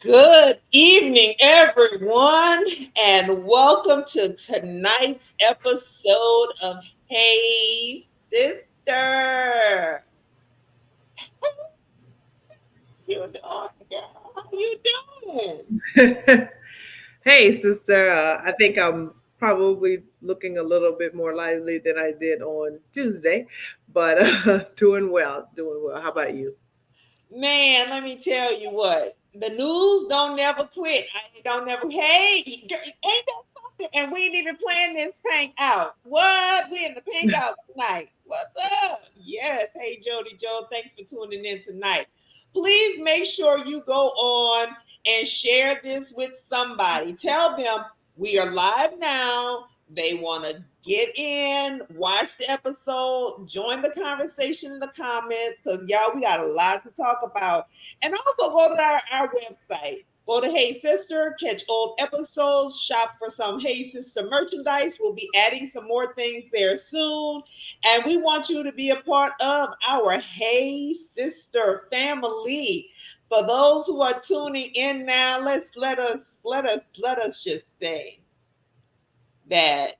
Good evening, everyone, and welcome to tonight's episode of Hey Sister. You doing, girl? How you doing? Hey, sister. I think I'm probably looking a little bit more lively than I did on Tuesday, but doing well, doing well. How about you? Man, let me tell you what. The news don't never quit. I don't never. Hey, ain't that something? And we ain't even playing this pink out. What? We in the pink out tonight. What's up? Yes. Hey, Jody Joe. Thanks for tuning in tonight. Please make sure you go on and share this with somebody. Tell them we are live now. They want to get in, watch the episode, join the conversation in the comments because y'all, we got a lot to talk about. And also go to our website. Go to Hey Sister, catch old episodes, shop for some Hey Sister merchandise. We'll be adding some more things there soon. And we want you to be a part of our Hey Sister family. For those who are tuning in now, let us just say that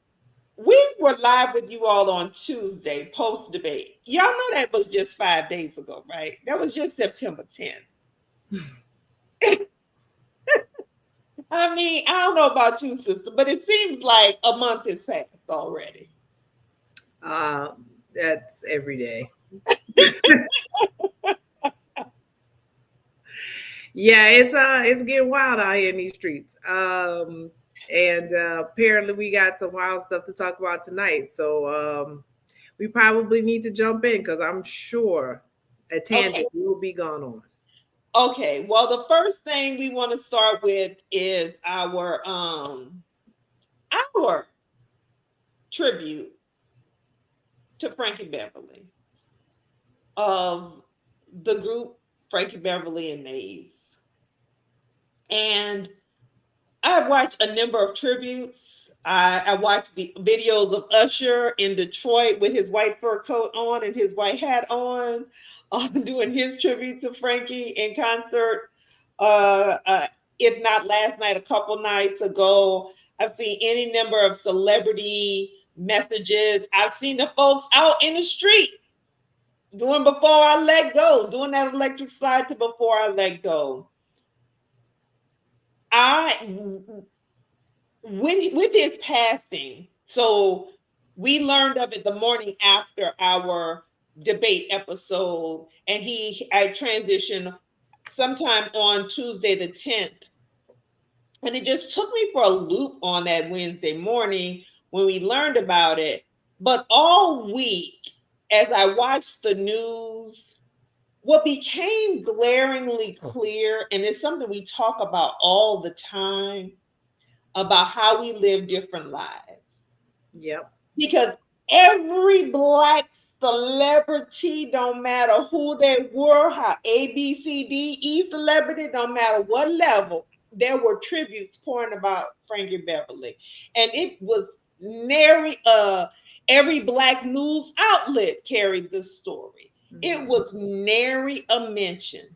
we were live with you all on Tuesday post debate. Y'all know that was just 5 days ago, right? That was just September 10th. I mean, I don't know about you, sister, but it seems like a month has passed already. Uh, that's every day. Yeah, it's getting wild out here in these streets. And apparently we got some wild stuff to talk about tonight. So we probably need to jump in because I'm sure a Okay. tangent will be gone on. Okay. Well, the first thing we want to start with is our tribute to Frankie Beverly of the group Frankie Beverly and Maze. And I've watched a number of tributes. I watched the videos of Usher in Detroit with his white fur coat on and his white hat on, doing his tribute to Frankie in concert. Uh, uh, if not last night, a couple nights ago, I've seen any number of celebrity messages. I've seen the folks out in the street doing Before I Let Go, doing that electric slide to Before I Let Go. I when with his passing, so we learned of it the morning after our debate episode, and I transitioned sometime on Tuesday the 10th, and it just took me for a loop on that Wednesday morning when we learned about it. But all week, as I watched the news, what became glaringly clear, and it's something we talk about all the time, about how we live different lives. Yep. Because every black celebrity, don't matter who they were, how A, B, C, D, E celebrity, don't matter what level, there were tributes pouring about Frankie Beverly. And it was nary every black news outlet carried this story. It Mhm. was nary a mention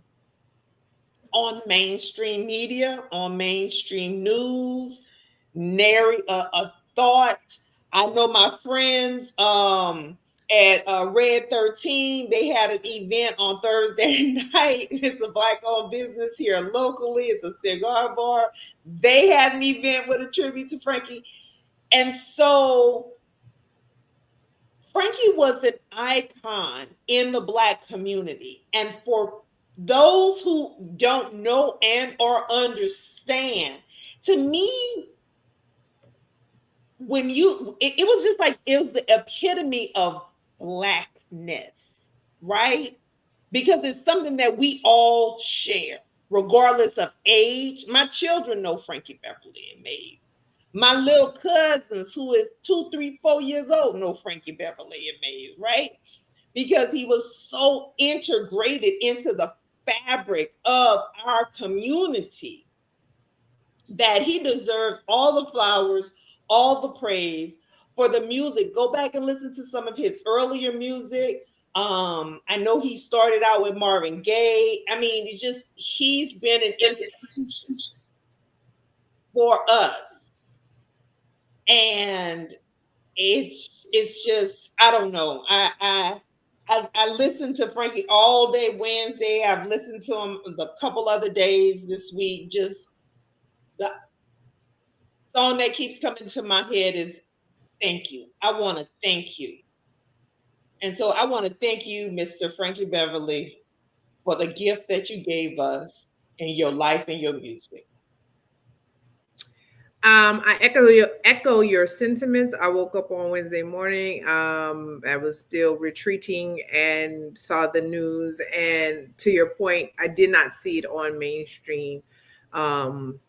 on mainstream media, on mainstream news, nary a thought. I know my friends at Red 13, they had an event on Thursday night. It's a black owned business here locally, it's a cigar bar. They had an event with a tribute to Frankie. And so Frankie was an icon in the black community. And for those who don't know and or understand, to me, it was just like it was the epitome of blackness, right? Because it's something that we all share, regardless of age. My children know Frankie Beverly and Maze. My little cousins, who is 2, 3, 4 years old, know Frankie Beverly and Maze, right? Because he was so integrated into the fabric of our community that he deserves all the flowers, all the praise for the music. Go back and listen to some of his earlier music. I know he started out with Marvin Gaye. I mean, it's just he's been an institution for us, and it's just I don't know. I listened to Frankie all day Wednesday. I've listened to him the couple other days this week. Just the song that keeps coming to my head is "Thank You." I want to thank you, and so I want to thank you, Mr. Frankie Beverly, for the gift that you gave us in your life and your music. I echo your sentiments. I woke up on Wednesday morning. I was still retreating and saw the news. And to your point, I did not see it on mainstream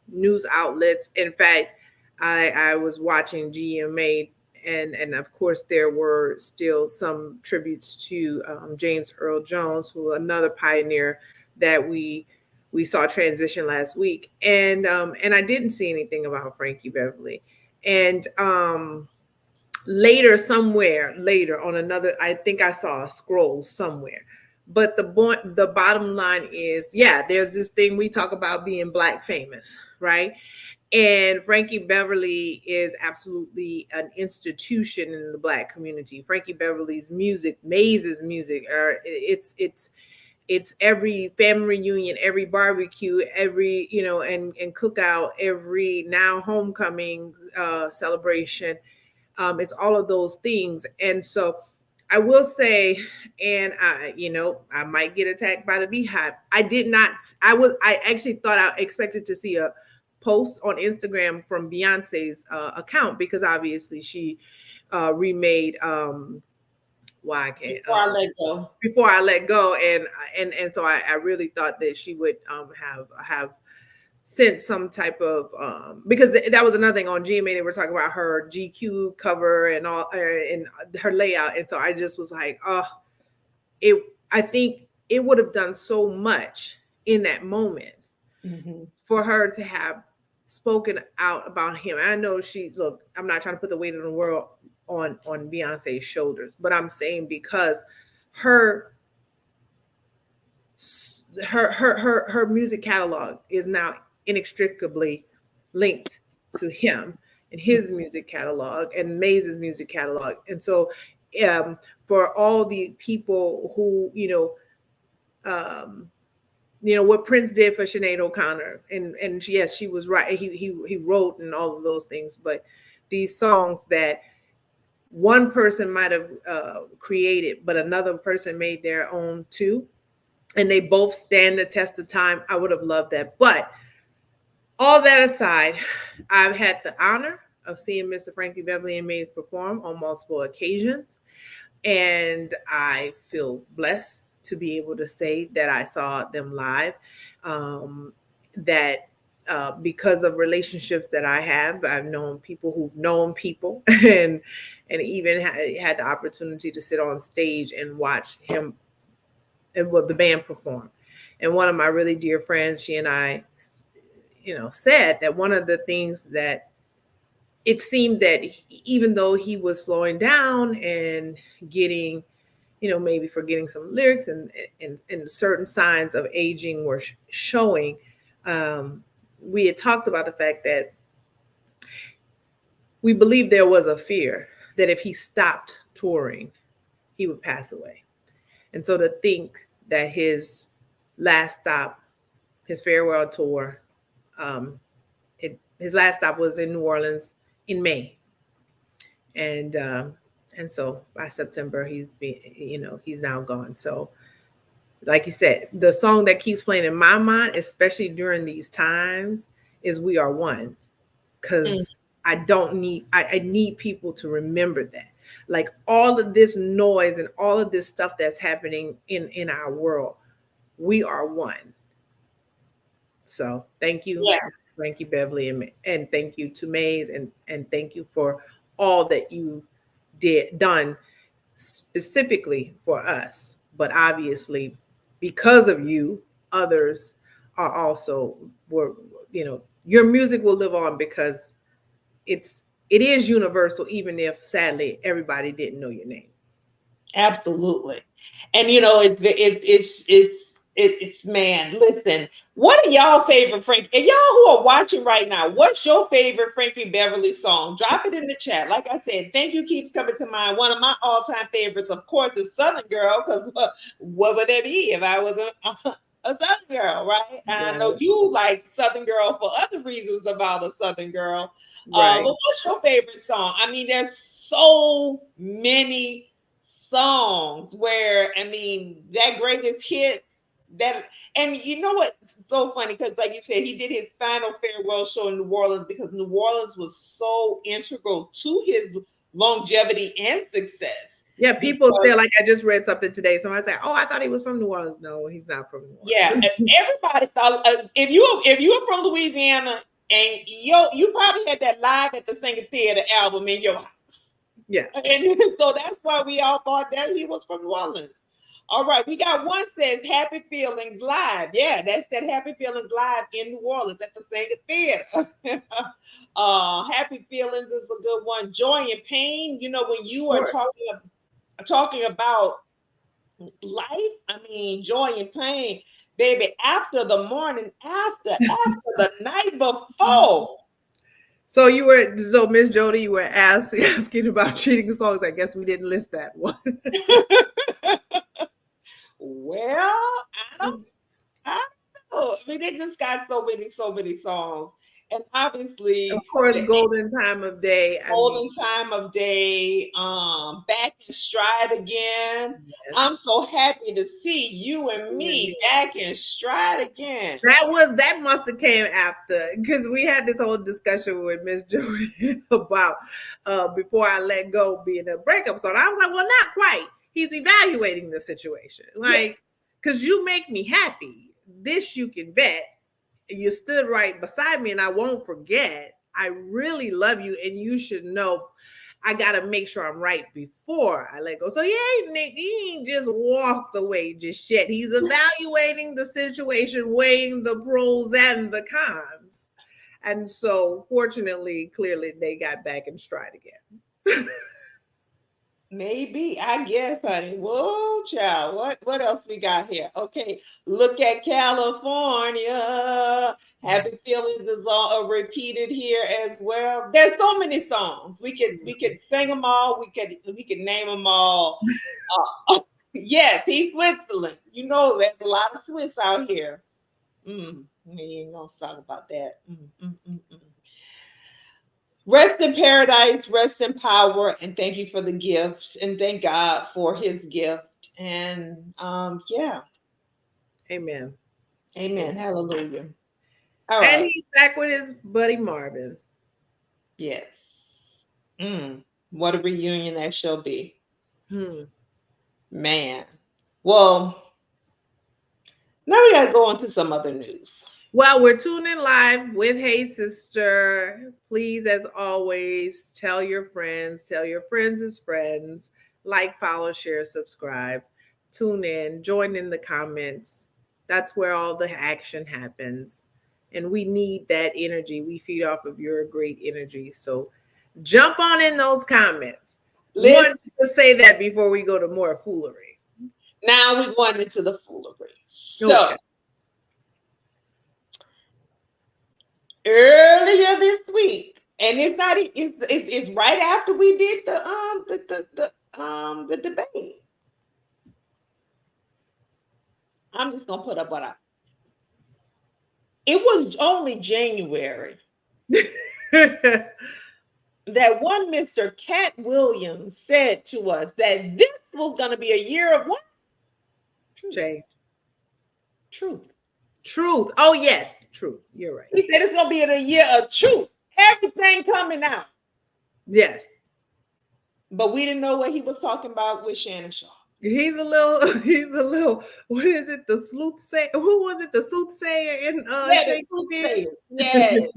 news outlets. In fact, I was watching GMA, and of course there were still some tributes to James Earl Jones, who another pioneer that we saw transition last week, and I didn't see anything about Frankie Beverly. And later on another, I think I saw a scroll somewhere. But the bottom line is, yeah, there's this thing we talk about being Black famous, right? And Frankie Beverly is absolutely an institution in the Black community. Frankie Beverly's music, Maze's music, it's every family reunion, every barbecue, every and cookout, every now homecoming celebration. It's all of those things. And so I will say, and I might get attacked by the beehive. I did not. I actually thought I expected to see a post on Instagram from Beyonce's account, because obviously she remade why I can't Before I let go. before I let go, and so I really thought that she would have sent some type of because that was another thing on GMA. They were talking about her GQ cover and all and her layout, and so I just was like, oh, it. I think it would have done so much in that moment for her to have spoken out about him. I know look, I'm not trying to put the weight of the world on Beyonce's shoulders, but I'm saying because her her music catalog is now inextricably linked to him and his music catalog and Maze's music catalog. And so for all the people who what Prince did for Sinead O'Connor, and yes, she was right. He wrote and all of those things, but these songs that one person might have created, but another person made their own too, and they both stand the test of time. I would have loved that. But all that aside, I've had the honor of seeing Mr. Frankie Beverly and Maze perform on multiple occasions, and I feel blessed to be able to say that I saw them live. That because of relationships that I have, I've known people who've known people, and even had the opportunity to sit on stage and watch him and the band perform. And one of my really dear friends, she and I, said that one of the things that it seemed that even though he was slowing down and getting, maybe forgetting some lyrics and certain signs of aging were showing, we had talked about the fact that we believed there was a fear that if he stopped touring, he would pass away. And so to think that his last stop, his farewell tour, his last stop was in New Orleans in May, and so by September he's now gone. So, like you said, the song that keeps playing in my mind, especially during these times, is "We Are One," because I need people to remember that. Like all of this noise and all of this stuff that's happening in our world, we are one. So thank you, Frankie Beverly, and thank you to Maze, and thank you for all that you done specifically for us. But obviously, because of you, others are also your music will live on because it is universal, even if sadly everybody didn't know your name. Absolutely. And you know, it's man, listen, what are y'all favorite Frank? And y'all who are watching right now, what's your favorite Frankie Beverly song? Drop it in the chat. Like I said, thank you keeps coming to mind. One of my all-time favorites, of course, is Southern Girl, because what would that be if I was a Southern Girl, right? And I know Right. you like Southern Girl for other reasons about a Southern Girl. But Right. what's your favorite song? I mean, there's so many songs where I mean that greatest hit that, and you know what's so funny, because like you said, he did his final farewell show in New Orleans because New Orleans was so integral to his longevity and success. Yeah, people say, Because like, I just read something today. Somebody said, "Oh, I thought he was from New Orleans." No, he's not from New yeah, Orleans. everybody thought, if you were from Louisiana and you probably had that Live at the Singer Theater album in your house. Yeah. And so that's why we all thought that he was from New Orleans. All right, we got one says Happy Feelings Live. Yeah, that's that Happy Feelings Live in New Orleans at the Singer Theater. Happy Feelings is a good one. Joy and Pain. You know, when you Of are course. talking about life, I mean, joy and pain, baby. After the morning, after the night before. So Miss Jody, you were asking about cheating songs. I guess we didn't list that one. Well, I don't know. I mean, they just got so many songs, and Of obviously course, the Golden Time of Day. I mean, golden time of day, back in stride again. yes. I'm so happy to see you and You and me me. back in stride again. That must have came after, because we had this whole discussion with Miss Jody about before I let go being a breakup song. I was like, well, not quite. He's evaluating the situation, Yeah, like, because you make me happy. This you can bet. You stood right beside me, and I won't forget. I really love you, and you should know. I gotta make sure I'm right before I let go. So he ain't just walked away just yet. He's evaluating the situation, weighing the pros and the cons. And so, fortunately, clearly, they got back in stride again. maybe, I guess, honey. Whoa, child. What else we got here? Okay, look at California. Happy Feelings is all repeated here as well. There's so many songs. We could sing them all. We could name them all. Yes, he's Switzerland. You know, there's a lot of Swiss out here. We ain't gonna talk about that. Rest in paradise, rest in power, and thank you for the gift, and thank God for His gift. And yeah, Amen. Amen, Amen. hallelujah. All And right, he's back with his buddy Marvin. yes. What a reunion that shall be, Hmm. man. Well, now we gotta go on to some other news. Well, we're tuning live with Hey Sister. Please, as always, tell your friends' friends, like, follow, share, subscribe, tune in, join in the comments. That's where all the action happens. And we need that energy. We feed off of your great energy. So jump on in those comments. Listen, Wanted to say that before we go to more foolery. now we're going into the foolery. So Okay. earlier this week, and it's not it's right after we did the debate. I'm just gonna put up what I. It was only January that one Mr. Cat Williams said to us that this was gonna be a year of what? Jay. Truth. Truth. Oh, yes. Truth. You're right. He said it's gonna be a year of truth. Everything coming out. Yes. But we didn't know what he was talking about with Shannon Shaw. He's a little, what is it? The soothsayer. Who was it? The soothsayer in Yeah, the Shakespeare? soothsayers. Yes.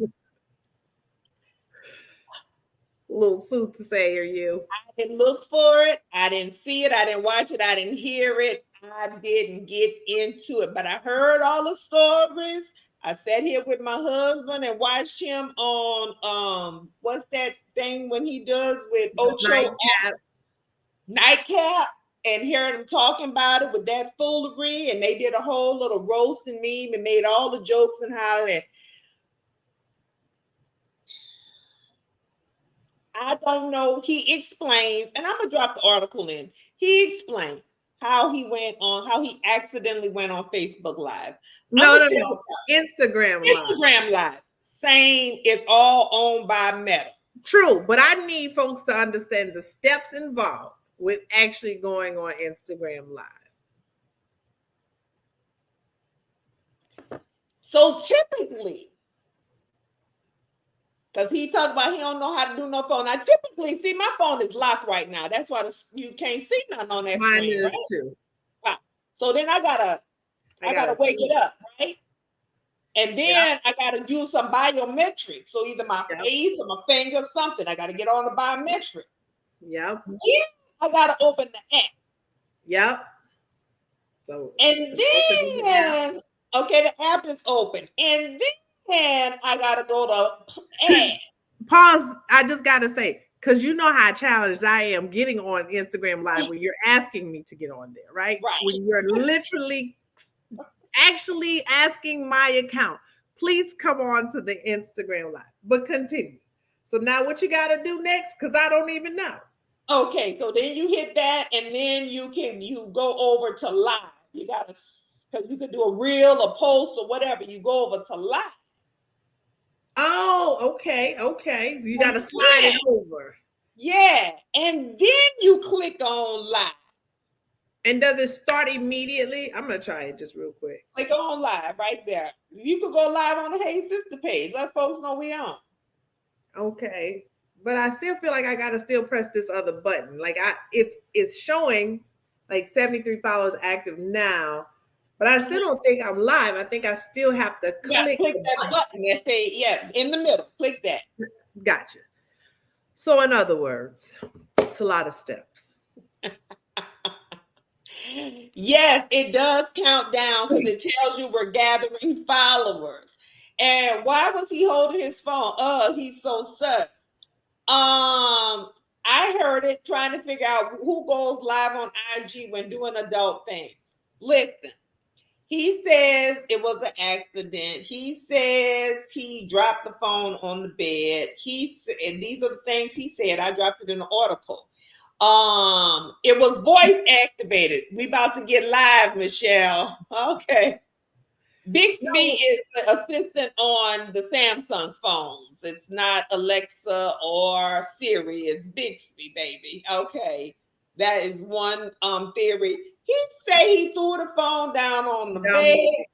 Little soothsayer, you. I didn't look for it. I didn't see it. I didn't watch it. I didn't hear it. I didn't get into it. But I heard all the stories. I sat here with my husband and watched him on what's that thing when he does with Ocho Nightcap. Nightcap? and heard them talking about it with that foolery, and they did a whole little roast and meme and made all the jokes and how that. I don't know. He explains, and I'm gonna drop the article in. He explains how he accidentally went on Facebook Live. No. Instagram Live. Instagram Live. Same. It's all owned by Meta. True, but I need folks to understand the steps involved with actually going on Instagram Live. So typically, because he talked about he don't know how to do no phone. I typically see my phone is locked right now. That's why you can't see nothing on that Mine screen. is right? too. Wow. So then I gotta wake it up, right? And then I gotta use some biometrics. So either my face or my finger, something. I gotta get on the biometric. Yep. Then I gotta open the app. Yep. So and then okay, the app is open. And then I gotta go to add. Pause. I just gotta say, because you know how challenged I am getting on Instagram Live when you're asking me to get on there, right? When you're literally actually asking my account, please come on to the Instagram Live. But continue. So now what you gotta do next? Because I don't even know. Okay, so then you hit that, and then you go over to live. You gotta, because you could do a reel, a post, or whatever. You go over to live. Oh, okay. So you gotta slide it over. Yeah, and then you click on live. And does it start immediately? I'm gonna try it just real quick. Click on live right there. You could go live on the Hey Sister page. Let folks know we on. Okay. But I still feel like I gotta still press this other button. Like it's showing like 73 followers active now, but I still don't think I'm live. I think I still have to click that button that say in the middle. Click that. Gotcha. So in other words, it's a lot of steps. Yes, it does count down because it tells you we're gathering followers. And why was he holding his phone? Oh, he's so sus. I heard it trying to figure out who goes live on IG when doing adult things. Listen, he says it was an accident. He says he dropped the phone on the bed. And these are the things he said. I dropped it in the article. It was voice activated. We about to get live, Michelle. Okay. Bixby is the assistant on the Samsung phones. It's not Alexa or Siri. It's Bixby, baby. Okay. That is one theory. He say he threw the phone down on the bed.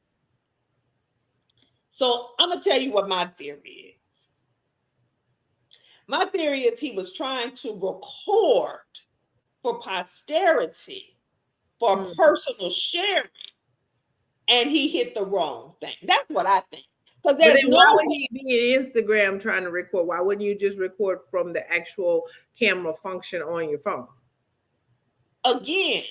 So I'm gonna tell you what my theory is. My theory is he was trying to record for posterity, for personal sharing, and he hit the wrong thing. That's what I think. But then why would he be in Instagram trying to record? Why wouldn't you just record from the actual camera function on your phone? Again,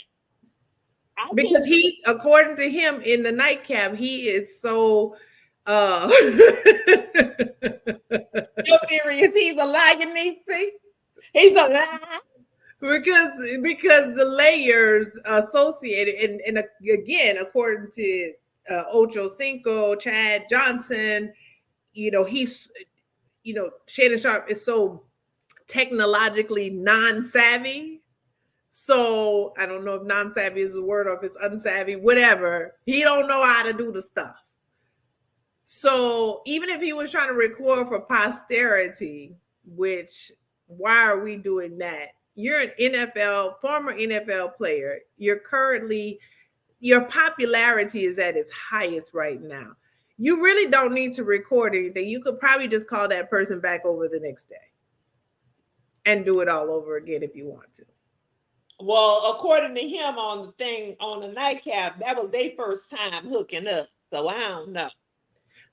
because he, according to him in the nightcap, he is so your theory is he's a liar, see? He's a liar. Because the layers associated, and again, according to Ocho Cinco, Chad Johnson, he's, Shannon Sharp is so technologically non-savvy. So I don't know if non-savvy is a word or if it's unsavvy, whatever. He don't know how to do the stuff. So even if he was trying to record for posterity, which why are we doing that? You're an former NFL player. Your popularity is at its highest right now. You really don't need to record anything. You could probably just call that person back over the next day and do it all over again if you want to. Well, according to him on the thing on the nightcap, that was their first time hooking up. So I don't know.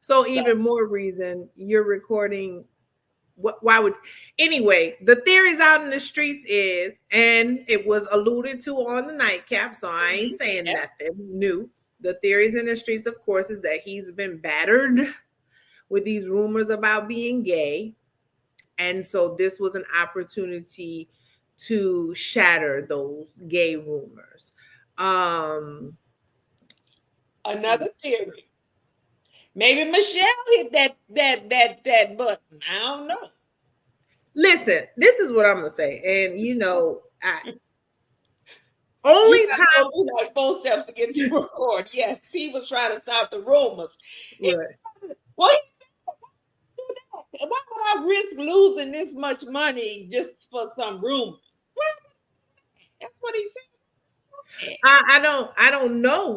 So even more reason you're recording. Why would anyway? The theories out in the streets is, and it was alluded to on the nightcap, so I ain't saying nothing new. The theories in the streets, of course, is that he's been battered with these rumors about being gay, and so this was an opportunity to shatter those gay rumors. Um, Another theory. Maybe Michelle hit that button. I don't know. Listen, this is what I'm gonna say, and You only gotta time, go through like 4 steps to get to record. Yes, he was trying to stop the rumors. He, right. well, he do that. Why would I risk losing this much money just for some rumors? Well, that's what he said. I don't know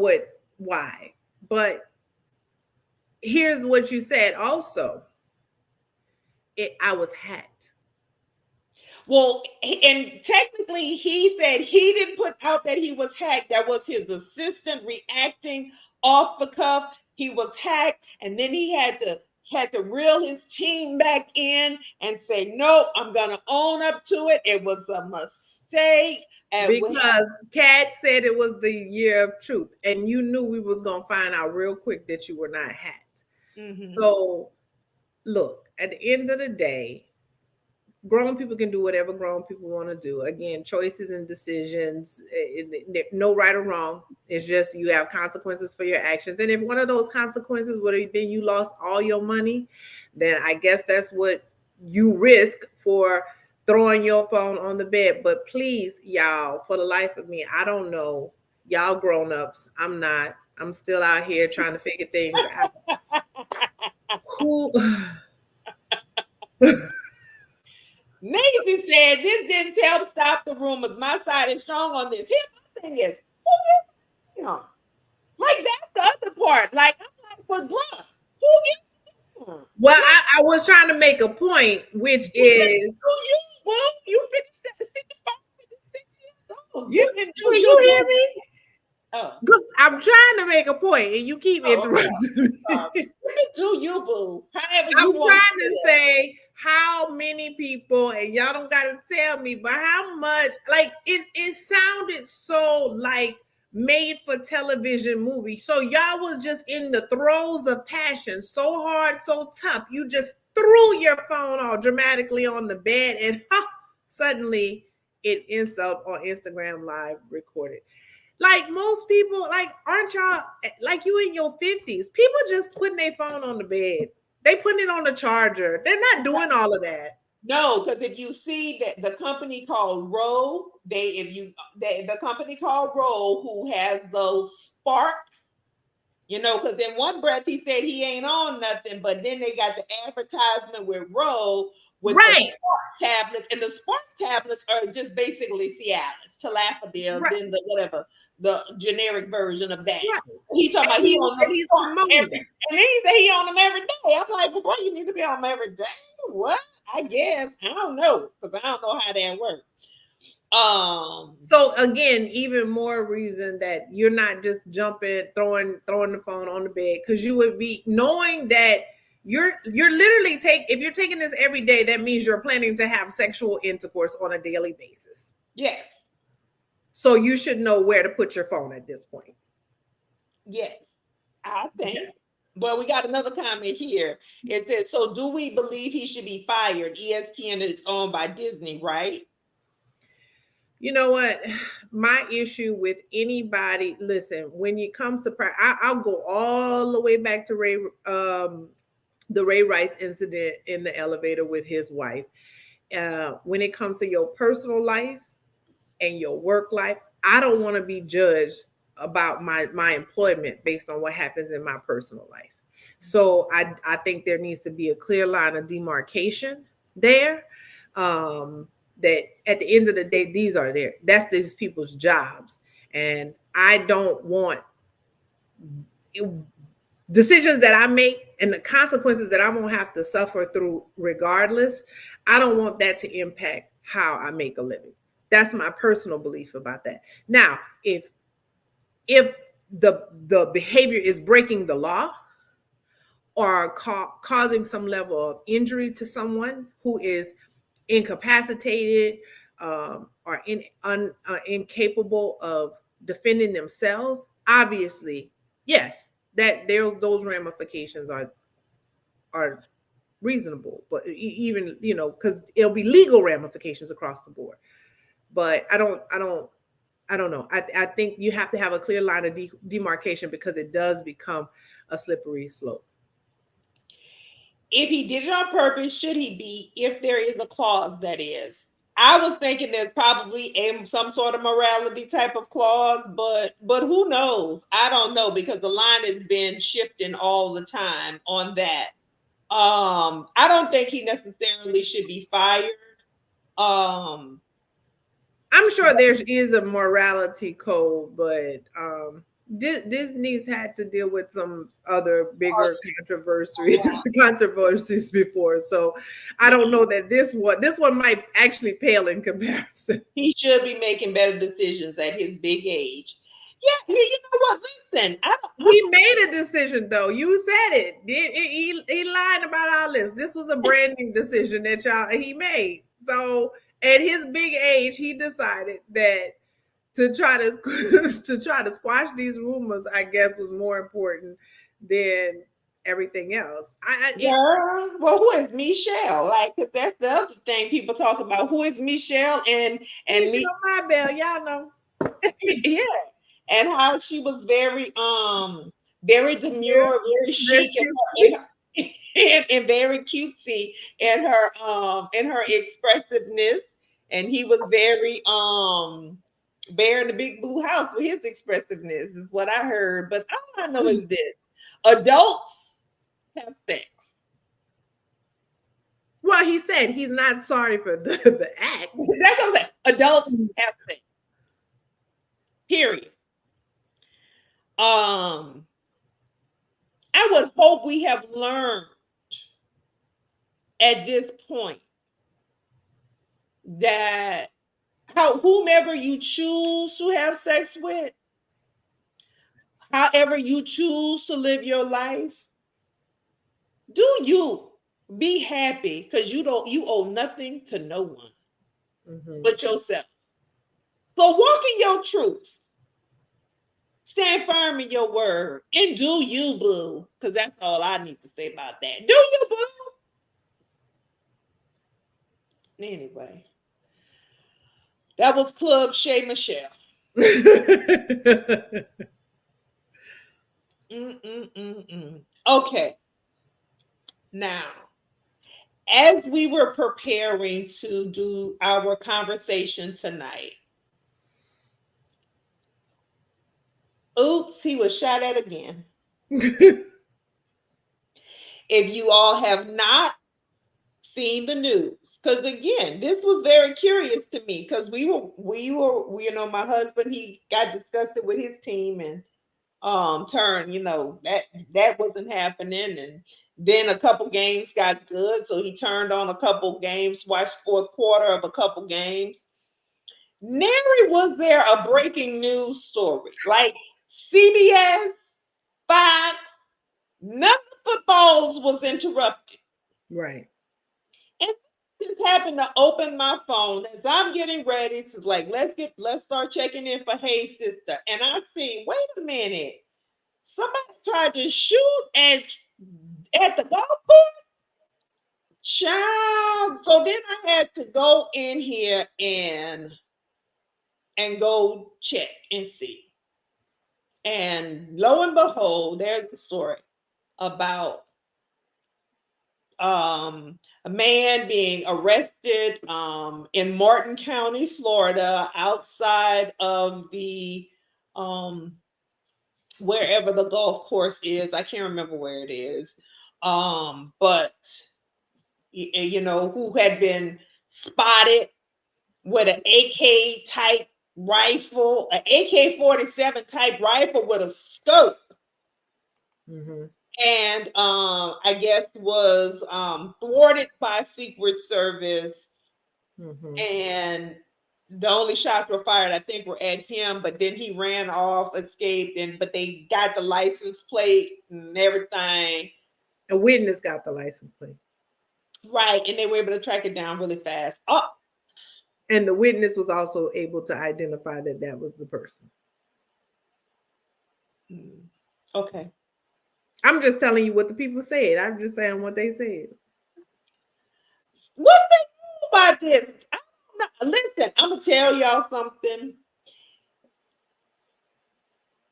why, but here's what you said also. I was hacked. Well, and technically, he said he didn't put out that he was hacked. That was his assistant reacting off the cuff. He was hacked, and then he had to reel his team back in and say, "No, I'm gonna own up to it. It was a mistake." And Because Kat said it was the year of truth, and you knew we was gonna find out real quick that you were not hacked. So look, at the end of the day, grown people can do whatever grown people want to do. Again, choices and decisions, no right or wrong. It's just you have consequences for your actions. And if one of those consequences would have been you lost all your money, then I guess that's what you risk for throwing your phone on the bed. But please, y'all, for the life of me, I don't know. Y'all grown ups. I'm not. I'm still out here trying to figure things out. Who Navy said this didn't help stop the rumors. My side is strong on this. Here's my thing is, who gives a like that's the other part. Like I'm like, but bruh, who gives a well, like I was trying to make a point, which is you, boo. You 57, 55, 56 years old. You can do will you, you hear boo. me? Oh, Because I'm trying to make a point and you keep okay. interrupting me. You can do you, boo. However I'm you want trying to to do say how many people, and y'all don't gotta tell me, but how much, like it sounded so like made for television movie. So y'all was just in the throes of passion, so hard, so tough. You just threw your phone all dramatically on the bed and suddenly it ends up on Instagram live recorded. Like most people, like aren't y'all like you in your 50s? People just putting their phone on the bed. They putting it on the charger. They're not doing all of that. No, because if you see that the company called Row, the company called Row who has those sparks, because in one breath he said he ain't on nothing, but then they got the advertisement with Row with the Right. Spark tablets, and the Spark tablets are just basically Cialis, Tilapidil, Right. then the whatever the generic version of that. Right. He talking And about he he on said them he's Spark promoting every, that. and then he said he on them every day. I'm like, well, boy, you need to be on them every day. What? I guess I don't know because I don't know how that works. So again, even more reason that you're not just jumping, throwing the phone on the bed, because you would be knowing that you're literally if you're taking this every day, that means you're planning to have sexual intercourse on a daily basis. Yes. So you should know where to put your phone at this point. Yes, I think. Okay. But we got another comment here. It says, so do we believe he should be fired? ESPN is owned by Disney, right? You know what? My issue with anybody, listen, when it comes to, I'll go all the way back to the Ray Rice incident in the elevator with his wife. When it comes to your personal life and your work life, I don't want to be judged about my employment based on what happens in my personal life. So I think there needs to be a clear line of demarcation there. That at the end of the day, that's these people's jobs. And I don't want decisions that I make and the consequences that I'm gonna have to suffer through regardless. I don't want that to impact how I make a living. That's my personal belief about that. Now, if the behavior is breaking the law or causing some level of injury to someone who is incapacitated, or incapable of defending themselves, obviously, yes, that those ramifications are reasonable. But even because it'll be legal ramifications across the board. But I don't know. I think you have to have a clear line of demarcation because it does become a slippery slope. If he did it on purpose, should he be? If there is a clause, that is. I was thinking there's probably some sort of morality type of clause, but who knows? I don't know because the line has been shifting all the time on that. I don't think he necessarily should be fired. Um, I'm sure there is a morality code, but Disney's had to deal with some other bigger controversies before. So I don't know that this one might actually pale in comparison. he should be making better decisions at his big age. Yeah, you know what? Listen, He made a decision though. You said it. He lied about all this. This was a branding decision that he made. So at his big age, he decided that to try to to try to squash these rumors, I guess, was more important than everything else. Well, who is Michelle? Like, cause that's the other thing people talk about. Who is Michelle and Michelle my bell, y'all know. yeah, and how she was very demure, very chic, and very cutesy in her expressiveness, and he was very bear in the big blue house with his expressiveness is what I heard. But all I know is this: adults have sex. Well, he said he's not sorry for the act. That's what I'm saying. Adults have sex. Period. I would hope we have learned at this point that whomever you choose to have sex with, however you choose to live your life, do you be happy because you owe nothing to no one but yourself. So walk in your truth. Stand firm in your word and do you, boo. Because that's all I need to say about that. Do you, boo? Anyway, that was Club Shay Michelle. Okay. Now, as we were preparing to do our conversation tonight, oops, he was shot at again. If you all have not seen the news, because again, this was very curious to me because we were, you know, my husband, he got disgusted with his team and turned, you know, that wasn't happening, and then a couple games got good, so he turned on a couple games, watched fourth quarter of a couple games. Nary was there a breaking news story like CBS, Fox, none of the footballs was interrupted. Right. And just happened to open my phone as I'm getting ready to like let's start checking in for Hey Sister. And I see, wait a minute, somebody tried to shoot at the golf course. Child. So then I had to go in here and go check and see. And lo and behold, there's the story about a man being arrested in Martin County, Florida, outside of the wherever the golf course is. I can't remember where it is. But you know, who had been spotted with an AK type rifle, an AK-47 type rifle with a scope. And I guess was thwarted by Secret Service. And the only shots were fired, I think, were at him, but then he ran off, escaped, but they got the license plate and everything. A witness got the license plate. Right, and they were able to track it down really fast. Oh. And the witness was also able to identify that was the person. Okay. I'm just telling you what the people said. I'm just saying what they said. What's the about this? I don't listen, I'm gonna tell y'all something.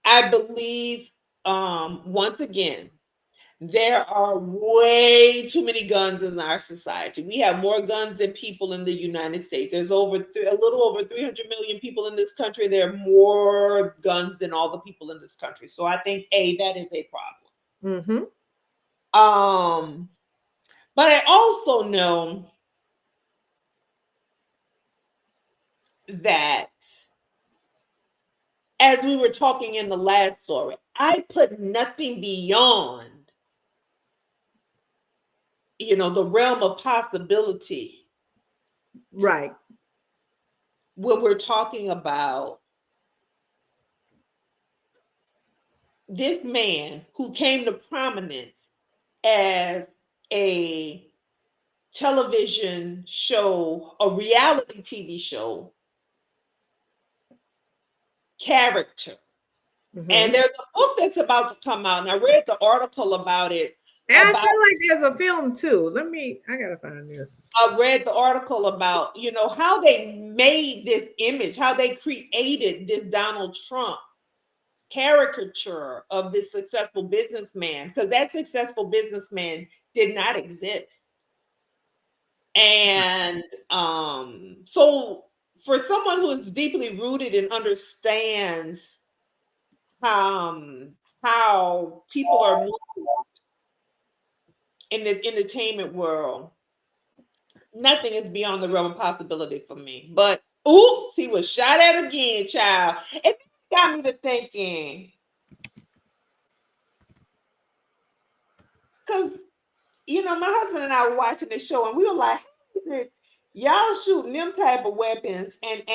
I believe, once again, there are way too many guns in our society. We have more guns than people in the United States. There's a little over 300 million people in this country. There are more guns than all the people in this country. So I think that is a problem. Mm-hmm. But I also know that, as we were talking in the last story, I put nothing beyond, the realm of possibility Right. when we're talking about this man who came to prominence as a television show, a reality TV show character. Mm-hmm. And there's a book that's about to come out, and I read the article about it. And I feel like there's a film too. I gotta find this. I read the article about, how they made this image, how they created this Donald Trump caricature of this successful businessman, because that successful businessman did not exist. And so for someone who is deeply rooted and understands how people are moved in the entertainment world, nothing is beyond the realm of possibility for me. But oops, he was shot at again, child. It got me to thinking, because my husband and I were watching this show, and we were like, y'all shooting them type of weapons and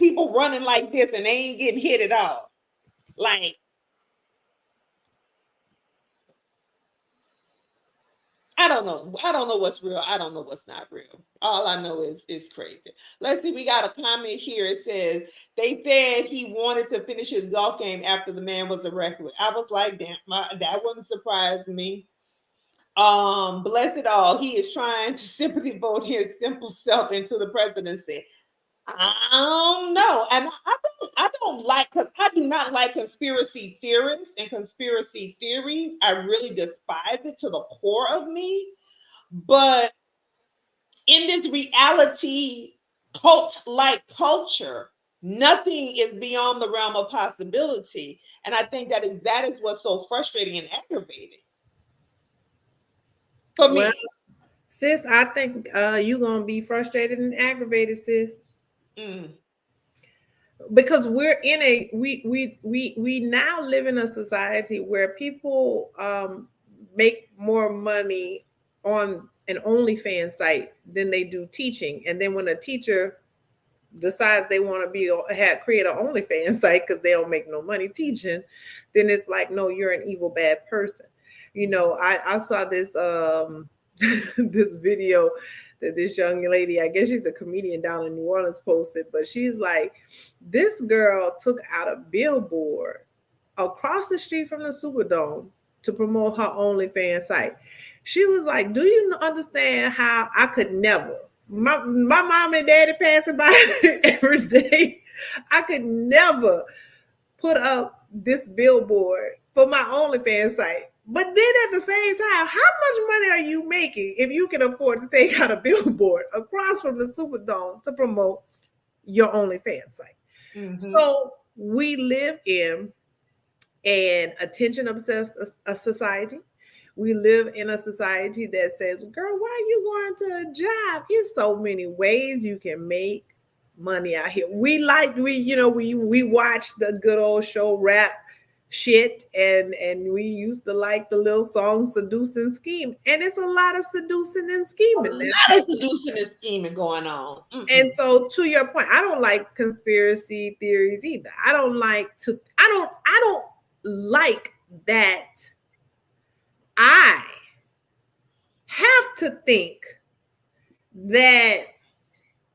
people running like this and they ain't getting hit at all. Like, I don't know. I don't know what's real. I don't know what's not real. All I know is it's crazy. Let's see. We got a comment here. It says they said he wanted to finish his golf game after the man was arrested. I was like, damn, that wouldn't surprise me. Bless it all. He is trying to sympathy vote his simple self into the presidency. I don't know, and I don't like, because I do not like conspiracy theorists and conspiracy theories. I really despise it to the core of me. But in this reality cult-like culture, nothing is beyond the realm of possibility, and I think that is what's so frustrating and aggravating for me. Well, sis, I think you're gonna be frustrated and aggravated, sis. Because we're in we now live in a society where people make more money on an OnlyFans site than they do teaching. And then when a teacher decides they want to create an OnlyFans site because they don't make no money teaching, then it's like, no, you're an evil bad person. I saw this this video that this young lady, I guess she's a comedian down in New Orleans, posted, but she's like, this girl took out a billboard across the street from the Superdome to promote her OnlyFans site. She was like, do you understand how I could never, my mom and daddy passing by every day, I could never put up this billboard for my OnlyFans site. But then at the same time, how much money are you making if you can afford to take out a billboard across from the Superdome to promote your OnlyFans site? Mm-hmm. So we live in an attention obsessed society. We live in a society that says, girl, why are you going to a job? There's so many ways you can make money out here. We watch the good old show Rap Shit, and we used to like the little song Seduce and Scheme, and it's a lot of seducing and scheming. A lot of seducing and scheming going on. Mm-mm. And so, to your point, I don't like conspiracy theories either. I don't like that I have to think that,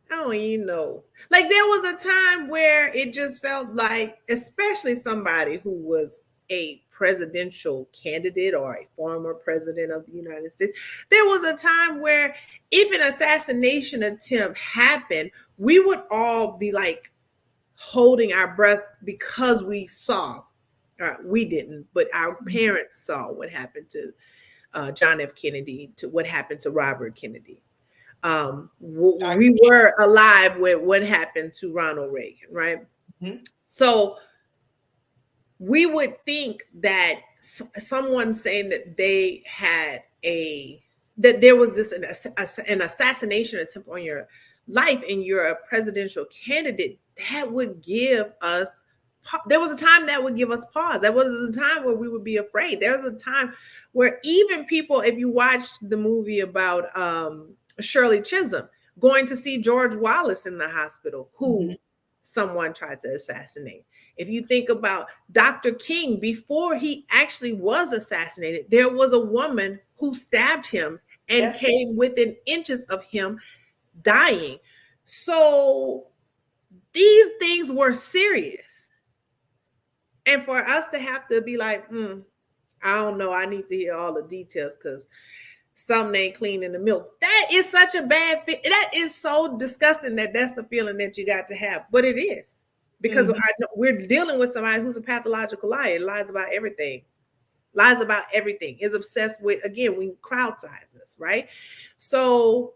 I don't even know. Like, there was a time where it just felt like, especially somebody who was a presidential candidate or a former president of the United States, there was a time where if an assassination attempt happened, we would all be like holding our breath because we saw, we didn't, but our parents saw what happened to John F. Kennedy, to what happened to Robert Kennedy. We were alive with what happened to Ronald Reagan, right? Mm-hmm. So we would think that someone saying that they had that there was this an assassination attempt on your life and you're a presidential candidate, that would give us, there was a time that would give us pause. There was a time where we would be afraid. There was a time where even people, if you watch the movie about Shirley Chisholm going to see George Wallace in the hospital, who someone tried to assassinate. If you think about Dr. King, before he actually was assassinated, there was a woman who stabbed him and came within inches of him dying. So these things were serious. And for us to have to be like, I don't know, I need to hear all the details because something ain't clean in the milk. That is such a bad fit. That is so disgusting that's the feeling that you got to have. But it is. Because we're dealing with somebody who's a pathological liar, lies about everything, is obsessed with, again, we crowd sizes, right? So,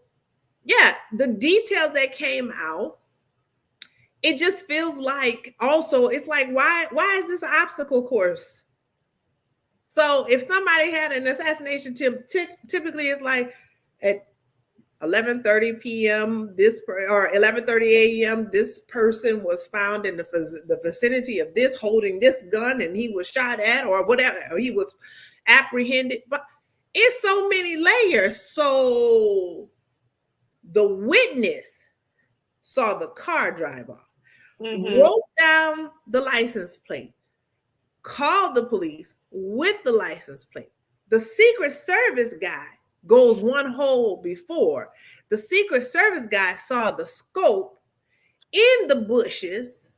yeah, the details that came out, it just feels like, also, it's like, why is this an obstacle course? So if somebody had an assassination attempt, typically it's like at 11:30 p.m. or 11:30 a.m. this person was found in the vicinity of this, holding this gun, and he was shot at or whatever, or he was apprehended. But it's so many layers. So the witness saw the car drive off, wrote down the license plate, called the police with the license plate. The Secret Service guy goes one hole before. The Secret Service guy saw the scope in the bushes,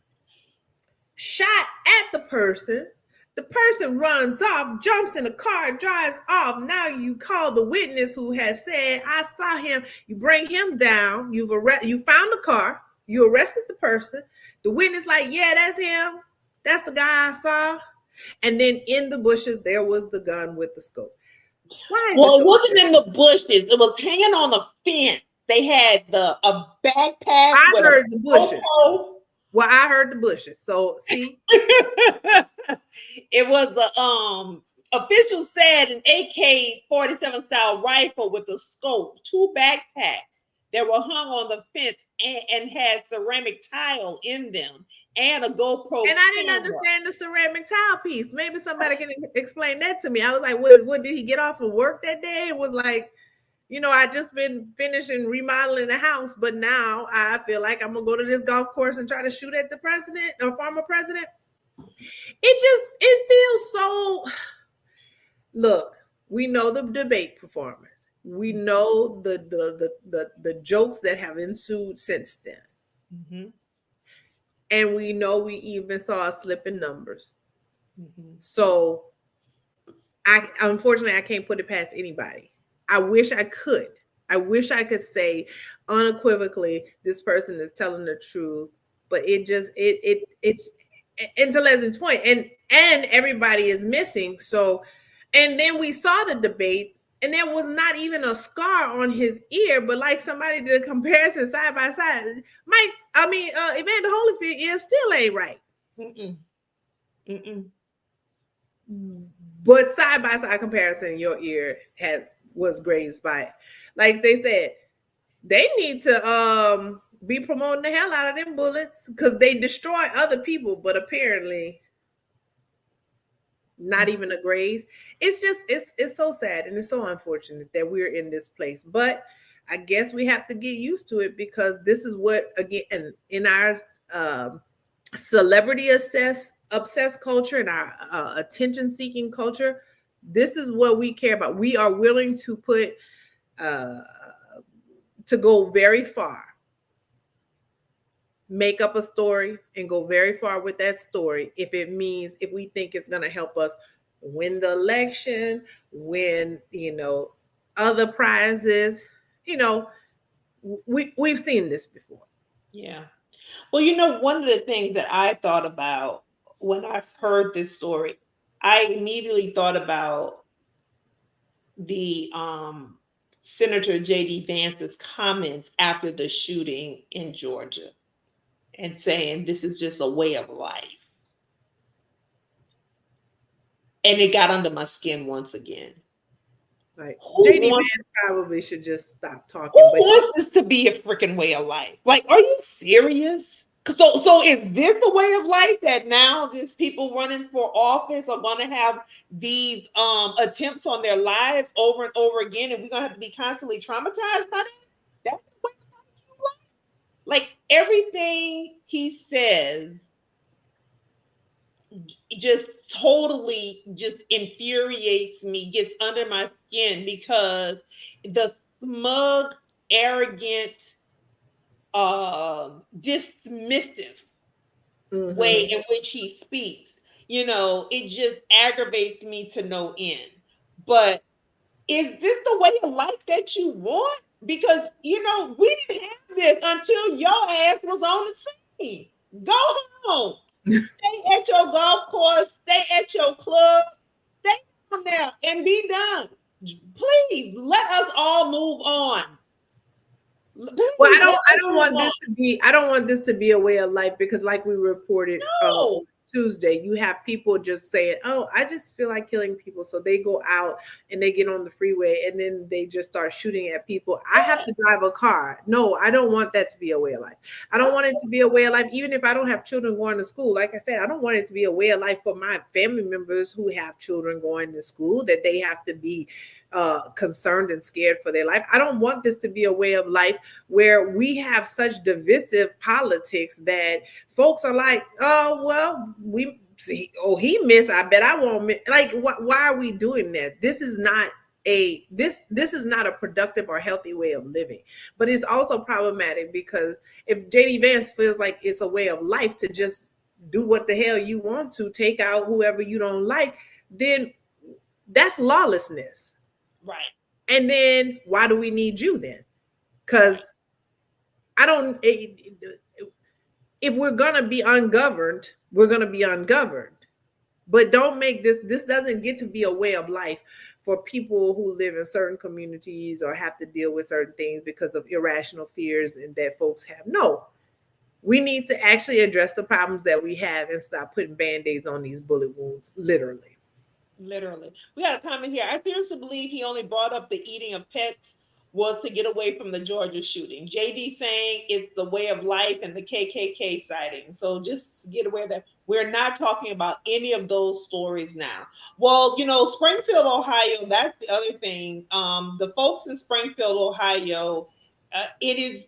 shot at the person. The person runs off, jumps in the car, drives off. Now you call the witness who has said, I saw him. You bring him down. You found the car. You arrested the person. The witness like, yeah, that's him. That's the guy I saw. And then in the bushes, there was the gun with the scope. Well, it wasn't in the bushes. It was hanging on the fence. They had a backpack. I heard the bushes. Well, I heard the bushes. So see, it was the official said an AK-47 style rifle with a scope, 2 backpacks that were hung on the fence and had ceramic tile in them, and a GoPro. And I didn't understand the ceramic tile piece. Maybe somebody can explain that to me. I was like, what did he get off of work that day? It was like, I just been finishing remodeling the house, but now I feel like I'm gonna go to this golf course and try to shoot at the president or former president. It feels so. Look, we know the debate performance. We know the jokes that have ensued since then. And we know we even saw a slip in numbers. So unfortunately, I can't put it past anybody. I wish I could. I wish I could say unequivocally, this person is telling the truth, but it's and to Leslie's point, and everybody is missing. So, and then we saw the debate, and there was not even a scar on his ear, but like somebody did a comparison side by side. Evander Holyfield ear still ain't right. But side by side comparison, your ear was grazed by it. Like they said, they need to be promoting the hell out of them bullets because they destroy other people, but apparently not even a graze. It's just it's so sad and it's so unfortunate that we're in this place. But I guess we have to get used to it because this is what, again, in our celebrity obsessed culture and our attention seeking culture, this is what we care about. We are willing to put to go very far, make up a story and go very far with that story if we think it's going to help us win the election, win, other prizes. You know, we've seen this before. Yeah. Well, one of the things that I thought about when I heard this story, I immediately thought about the Senator J.D. Vance's comments after the shooting in Georgia and saying this is just a way of life. And it got under my skin once again. Like Who JD wants Vance probably should just stop who talking, but wants this to be a freaking way of life? Like, are you serious? So is this the way of life that now these people running for office are going to have these attempts on their lives over and over again, and we're going to have to be constantly traumatized by that? That's the way of life you like? Like everything he says just totally just infuriates me, gets under my skin because the smug, arrogant, dismissive way mm-hmm. in which he speaks, it just aggravates me to no end. But is this the way of life that you want? Because we didn't have this until your ass was on the scene. Go home. Stay at your golf course, stay at your club, stay down there and be done. Please let us all move on. Well, Please let us move on. I don't want this to be a way of life because like we reported No. Tuesday, you have people just saying, "Oh, I just feel like killing people." So they go out and they get on the freeway and then they just start shooting at people. I have to drive a car. No, I don't want that to be a way of life. I don't want it to be a way of life, even if I don't have children going to school. Like I said, I don't want it to be a way of life for my family members who have children going to school, that they have to be concerned and scared for their life. I don't want this to be a way of life where we have such divisive politics that folks are like, oh, well, we see, oh, he missed. I bet I won't miss. Like, why are we doing that? This is not this is not a productive or healthy way of living. But it's also problematic because if JD Vance feels like it's a way of life to just do what the hell you want to, take out whoever you don't like, then that's lawlessness. Right. And then why do we need you then? Because I don't. If we're gonna be ungoverned, we're gonna be ungoverned. But don't make this. This doesn't get to be a way of life for people who live in certain communities or have to deal with certain things because of irrational fears and that folks have. No, we need to actually address the problems that we have and stop putting band-aids on these bullet wounds. Literally. Literally. We got a comment here. I seriously believe he only brought up the eating of pets was to get away from the Georgia shooting. JD saying it's the way of life and the KKK sighting. So just get aware that we're not talking about any of those stories now. Well, Springfield, Ohio, that's the other thing. The folks in Springfield, Ohio, it is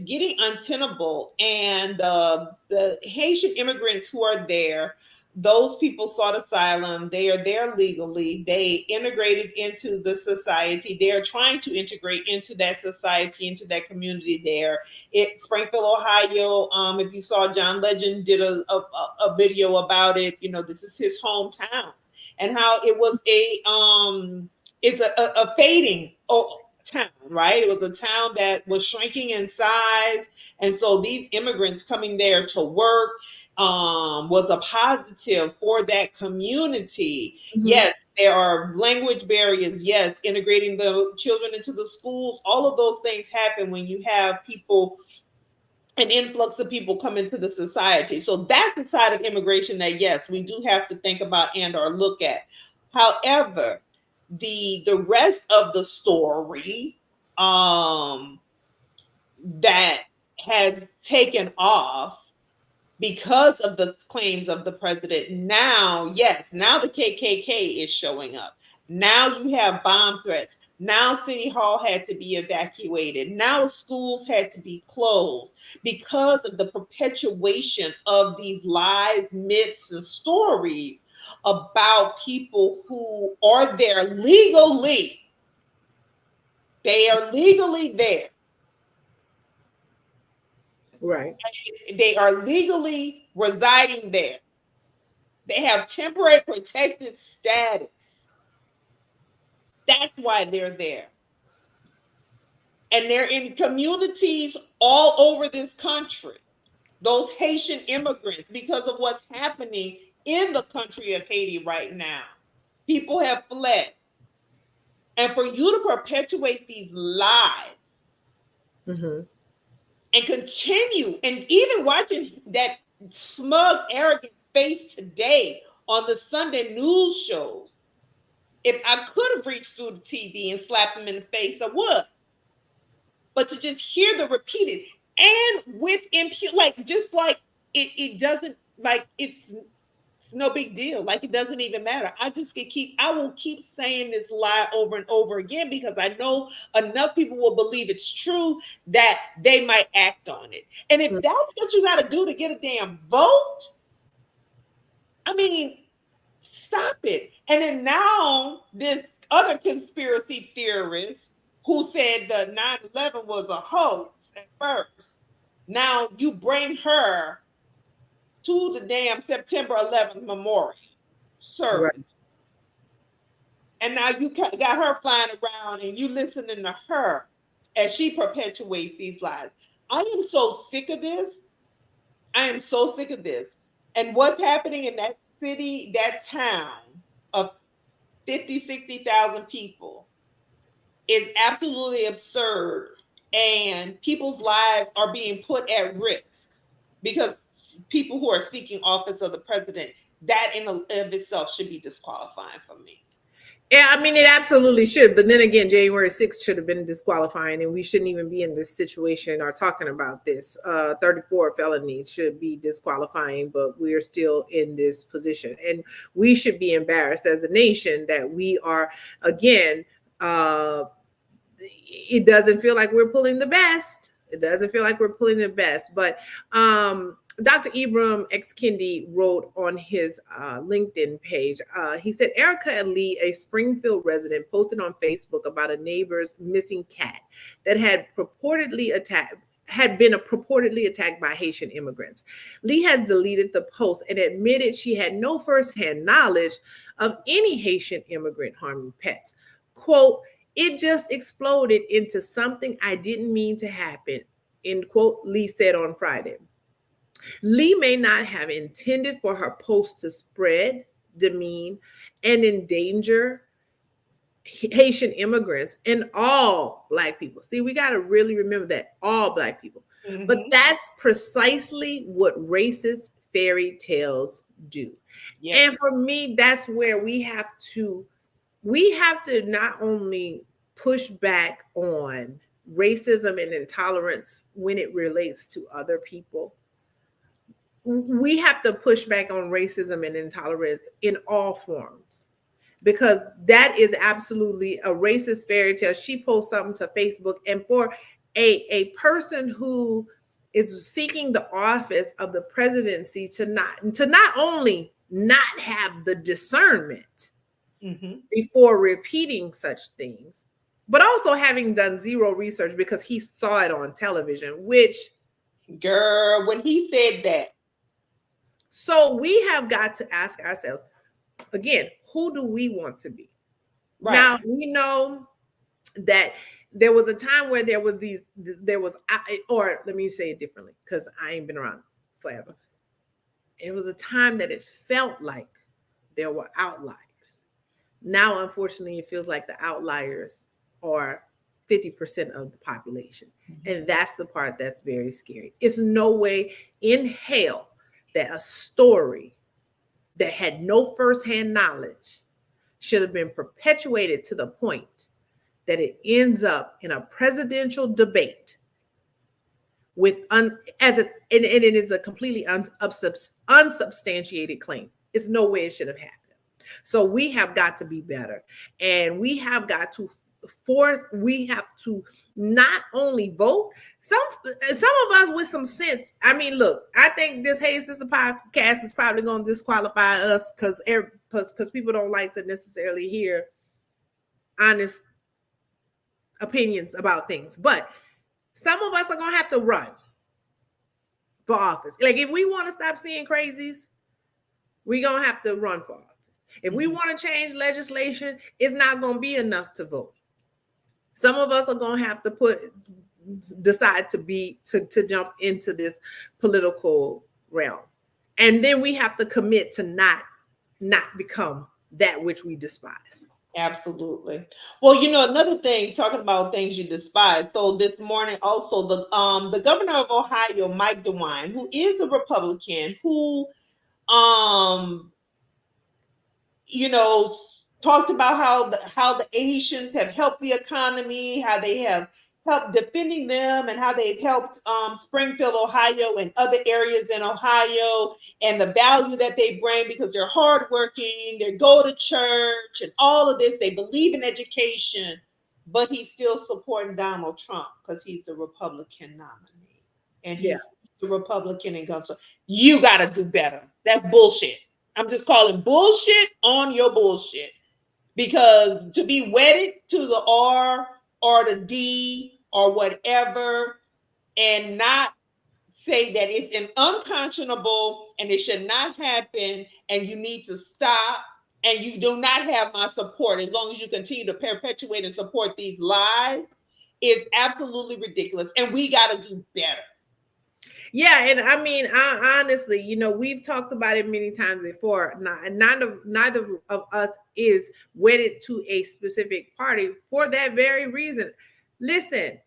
getting untenable, and the Haitian immigrants who are there, those people sought asylum. They are there legally. They integrated into the society. They are trying to integrate into that society, into that community there. Springfield, Ohio. If you saw, John Legend did a video about it. This is his hometown, and how it was it's a fading town, right? It was a town that was shrinking in size, and so these immigrants coming there to work was a positive for that community. Mm-hmm. Yes, there are language barriers. Yes, integrating the children into the schools. All of those things happen when you have people, an influx of people come into the society. So that's the side of immigration that, yes, we do have to think about and or look at. However, the rest of the story that has taken off because of the claims of the president. Now, yes, now the KKK is showing up. Now you have bomb threats. Now City Hall had to be evacuated. Now schools had to be closed because of the perpetuation of these lies, myths, and stories about people who are there legally. They are legally there. Right. They are legally residing there. They have temporary protected status. That's why they're there. And they're in communities all over this country, those Haitian immigrants, because of what's happening in the country of Haiti right now. People have fled. And for you to perpetuate these lies Mm-hmm. and continue, and even watching that smug, arrogant face today on the Sunday news shows, if I could have reached through the TV and slapped him in the face, I would. But to just hear the repeated and with impute, like just like it doesn't, like it's no big deal. Like it doesn't even matter. I will keep saying this lie over and over again because I know enough people will believe it's true that they might act on it. And if that's what you got to do to get a damn vote, I mean, stop it. And then now this other conspiracy theorist who said the 9/11 was a hoax at first, now you bring her to the damn September 11th memorial Right. service. And now you got her flying around and you listening to her as she perpetuates these lies. I am so sick of this. I am so sick of this. And what's happening in that city, that town of 50, 60,000 people is absolutely absurd. And people's lives are being put at risk because people who are seeking office of the president, that in of itself should be disqualifying for me. Yeah, I mean, it absolutely should. But then again, January 6th should have been disqualifying, and we shouldn't even be in this situation or talking about this. 34 felonies should be disqualifying, but we're still in this position. And we should be embarrassed as a nation that we are, again, it doesn't feel like we're pulling the best. It doesn't feel like we're pulling the best. But Dr. Ibram X. Kendi wrote on his LinkedIn page, he said, Erica Ali, a Springfield resident, posted on Facebook about a neighbor's missing cat that had been purportedly attacked by Haitian immigrants. Lee has deleted the post and admitted she had no firsthand knowledge of any Haitian immigrant harming pets. Quote, it just exploded into something I didn't mean to happen, end quote, Lee said on Friday. Lee may not have intended for her post to spread, demean, and endanger Haitian immigrants and all Black people. See, we got to really remember that, all Black people. Mm-hmm. But that's precisely what racist fairy tales do. Yes. And for me, that's where we have to not only push back on racism and intolerance when it relates to other people, we have to push back on racism and intolerance in all forms, because that is absolutely a racist fairy tale. She posts something to Facebook, and for a person who is seeking the office of the presidency to not only not have the discernment before repeating such things, but also having done zero research because he saw it on television, which, girl, when he said that. So we have got to ask ourselves, again, who do we want to be? Right. Now, we know that there was a time where or let me say it differently, because I ain't been around forever. It was a time that it felt like there were outliers. Now, unfortunately, it feels like the outliers are 50% of the population. And that's the part that's very scary. It's no way in hell that a story that had no firsthand knowledge should have been perpetuated to the point that it ends up in a presidential debate with and it is a completely unsubstantiated claim. It's no way it should have happened. So we have got to be better, and we have got to not only vote, some of us with some sense. I mean, look, I think this Hey Sister podcast is probably going to disqualify us because people don't like to necessarily hear honest opinions about things. But some of us are going to have to run. for office. Like if we want to stop seeing crazies, we're going to have to run for office. If we want to change legislation, it's not going to be enough to vote. Some of us are going to have to decide to jump into this political realm. And then we have to commit to not become that which we despise. Absolutely. Well, another thing, talking about things you despise. So this morning, also the governor of Ohio, Mike DeWine, who is a Republican, who um talked about how the Haitians have helped the economy, how they have helped defending them, and how they've helped Springfield, Ohio, and other areas in Ohio, and the value that they bring because they're hardworking, they go to church, and all of this. They believe in education, but he's still supporting Donald Trump because he's the Republican nominee, and he's the Republican in gun. So you got to do better. That's bullshit. I'm just calling bullshit on your bullshit. Because to be wedded to the R or the D or whatever and not say that it's unconscionable and it should not happen and you need to stop and you do not have my support as long as you continue to perpetuate and support these lies is absolutely ridiculous. And we got to do better. Yeah, and I mean, honestly, we've talked about it many times before. Neither of us is wedded to a specific party for that very reason. Listen,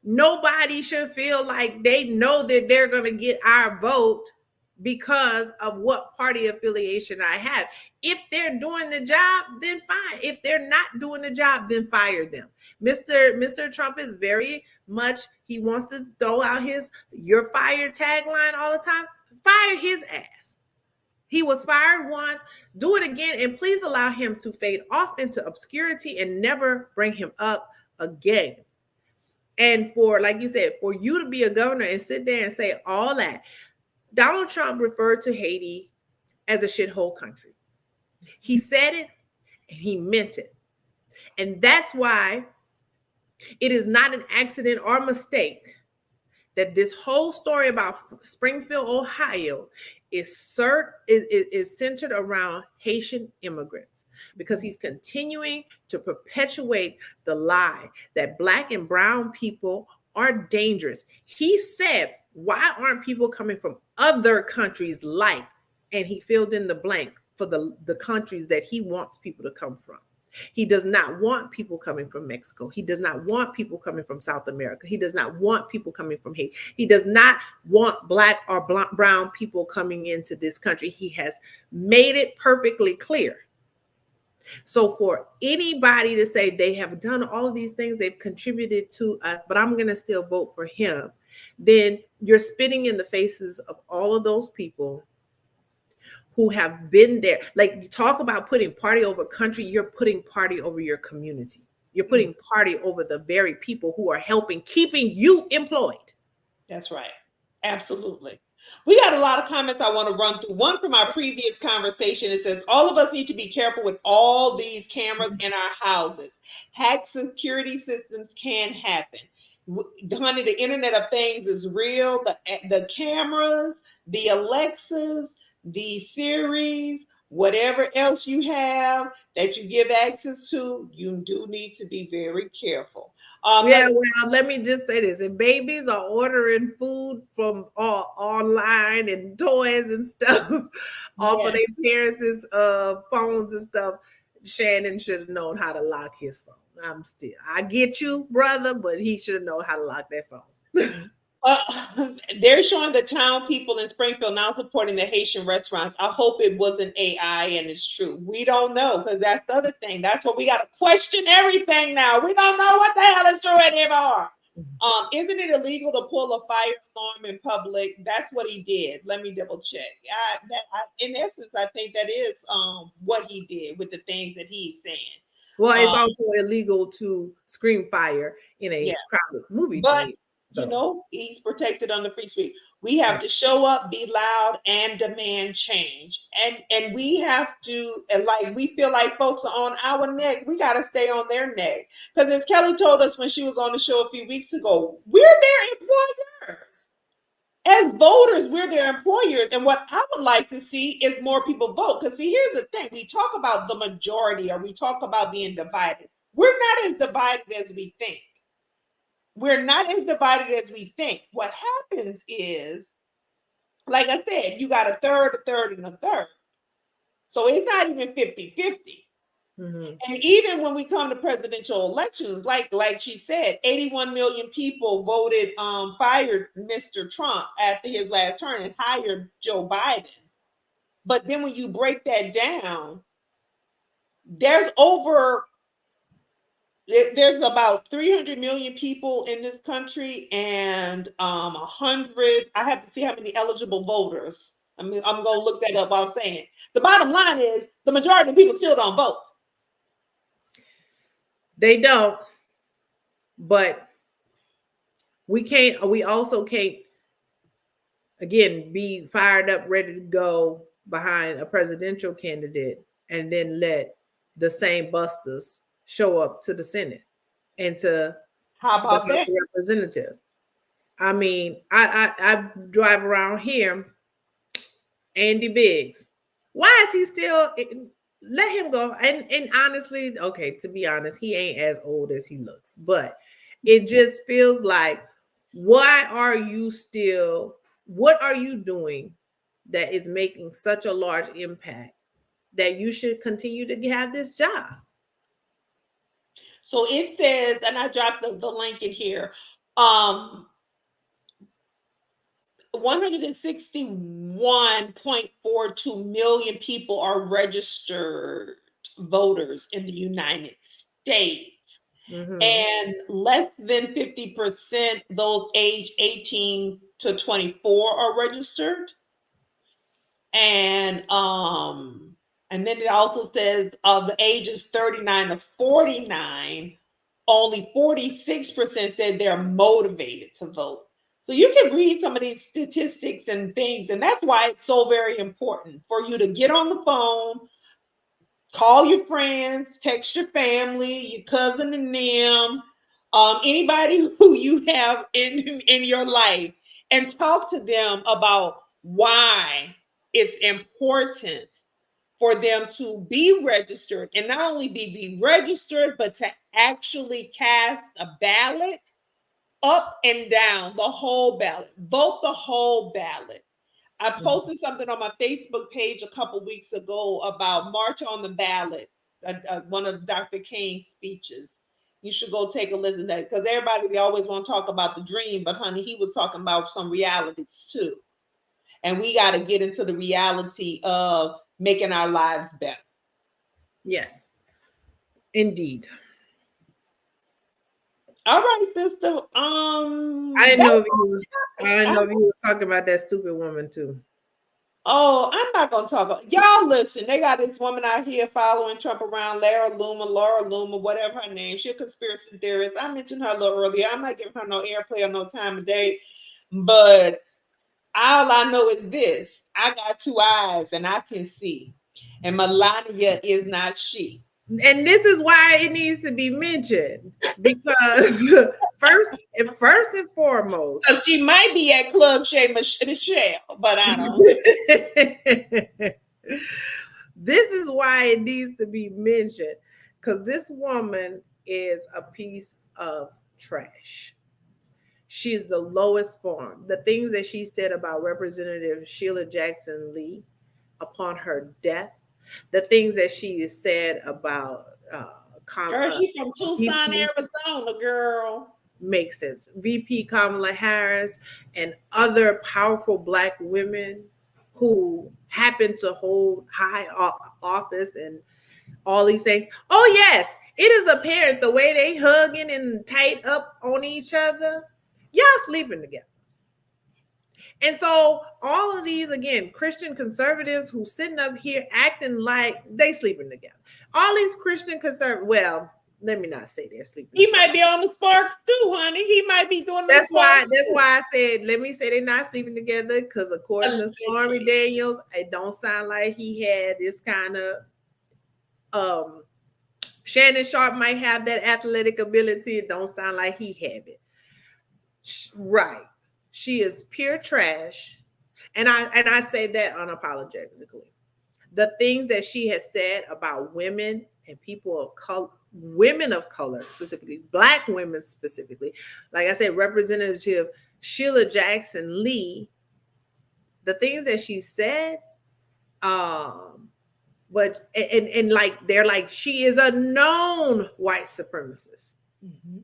nobody should feel like they know that they're going to get our vote because of what party affiliation I have. If they're doing the job, then fine. If they're not doing the job, then fire them. Mr. Trump is very much, he wants to throw out his "you're fired" tagline all the time. Fire his ass. He was fired once. Do it again, and please allow him to fade off into obscurity and never bring him up again. And for, like you said, for you to be a governor and sit there and say all that, Donald Trump referred to Haiti as a shithole country. He said it and he meant it. And that's why it is not an accident or mistake that this whole story about Springfield, Ohio is centered around Haitian immigrants, because he's continuing to perpetuate the lie that Black and brown people are dangerous. He said, why aren't people coming from other countries like, and he filled in the blank for the countries that he wants people to come from. He does not want people coming from Mexico. He does not want people coming from South America. He does not want people coming from Haiti. He does not want Black or brown people coming into this country. He has made it perfectly clear. So for anybody to say they have done all of these things, they've contributed to us, but I'm going to still vote for him, then you're spitting in the faces of all of those people who have been there. Like, you talk about putting party over country, you're putting party over your community. You're putting party over the very people who are keeping you employed. That's right. Absolutely. We got a lot of comments I want to run through. One from our previous conversation, it says, all of us need to be careful with all these cameras in our houses. Hack security systems can happen. Honey, the Internet of Things is real. The cameras, the Alexas, the Siris, whatever else you have that you give access to, you do need to be very careful. Let me just say this. If babies are ordering food from online and toys and stuff off of their parents' phones and stuff, Shannon should have known how to lock his phone. I get you, brother, but he should have known how to lock that phone. They're showing the town people in Springfield now supporting the Haitian restaurants. I hope it wasn't AI and it's true. We don't know, because that's the other thing. That's what we got to question everything now. We don't know what the hell is true anymore. Isn't it illegal to pull a fire alarm in public? That's what he did. Let me double check. In essence, I think that is what he did with the things that he's saying. Well, it's also illegal to scream fire in a crowded movie theater. So, he's protected under free speech. We have to show up, be loud, and demand change. And we have to, like, we feel like folks are on our neck. We got to stay on their neck. Because as Kelly told us when she was on the show a few weeks ago, we're their employers. As voters, we're their employers. And what I would like to see is more people vote. Because, see, here's the thing, we talk about the majority, or we talk about being divided. We're not as divided as we think. We're not as divided as we think. What happens is, like I said, you got a third, and a third. So it's not even 50-50. Mm-hmm. And even when we come to presidential elections, like she said, 81 million people voted, fired Mr. Trump after his last term and hired Joe Biden. But then when you break that down, there's over there's about 300 million people in this country, and 100. I have to see how many eligible voters. I mean, I'm gonna look that up while I'm saying. The bottom line is the majority of people still don't vote. They don't, but we also can't, again, be fired up, ready to go behind a presidential candidate and then let the same busters show up to the Senate and to How the about House that? of Representatives. I mean, I drive around here, Andy Biggs. Why is he still? Let him go. And honestly, okay, to be honest, he ain't as old as he looks. But it just feels like, why are you still? What are you doing that is making such a large impact that you should continue to have this job? So it says, and I dropped the link in here. 161.42 million people are registered voters in the United States. Mm-hmm. And less than 50% those age 18 to 24 are registered. And then it also says of the ages 39 to 49, only 46% said they're motivated to vote. So you can read some of these statistics and things, and that's why it's so very important for you to get on the phone, call your friends, text your family, your cousin and them, anybody who you have in your life, and talk to them about why it's important for them to be registered, and not only be registered, but to actually cast a ballot up and down the whole ballot, vote the whole ballot. I posted something on my Facebook page a couple weeks ago about March on the Ballot, one of Dr. King's speeches. You should go take a listen to that, because everybody, they always want to talk about the dream, but honey, he was talking about some realities too. And we got to get into the reality of making our lives better. Yes, indeed. All right, sister. I didn't know That's if you. I didn't know if you was talking about that stupid woman too. Oh, I'm not gonna talk about y'all. Listen, they got this woman out here following Trump around, Laura Luma, whatever her name. She's a conspiracy theorist. I mentioned her a little earlier. I'm not giving her no airplay or no time of day, but all I know is this: I got two eyes and I can see, and Melania is not she. And this is why it needs to be mentioned, because first and foremost, So she might be at Club Shay Michelle, but I don't. this is why it needs to be mentioned, because this woman is a piece of trash. She's the lowest form. The things that she said about Representative Sheila Jackson Lee upon her death, the things that she has said about Girl, she's from Tucson, VP, Arizona, girl. makes sense. VP Kamala Harris and other powerful Black women who happen to hold high office and all these things. Oh yes, it is apparent the way they hugging and tight up on each other. Y'all sleeping together. And so all of these, again, Christian conservatives who sitting up here acting like they sleeping together. All these Christian conservatives, well, let me not say they're sleeping He together. might be on the sparks too, honey. He might be doing That's why too. I said, let me say they're not sleeping together, because according to Stormy Daniels, it don't sound like he had this kind of Shannon Sharp might have that athletic ability. It don't sound like he have it. Right. She is pure trash. And I say that unapologetically. The things that she has said about women and people of color, women of color specifically, black women specifically, like I said, Representative Sheila Jackson Lee, the things that she said, um, but and like they're like she is a known white supremacist. Mm-hmm.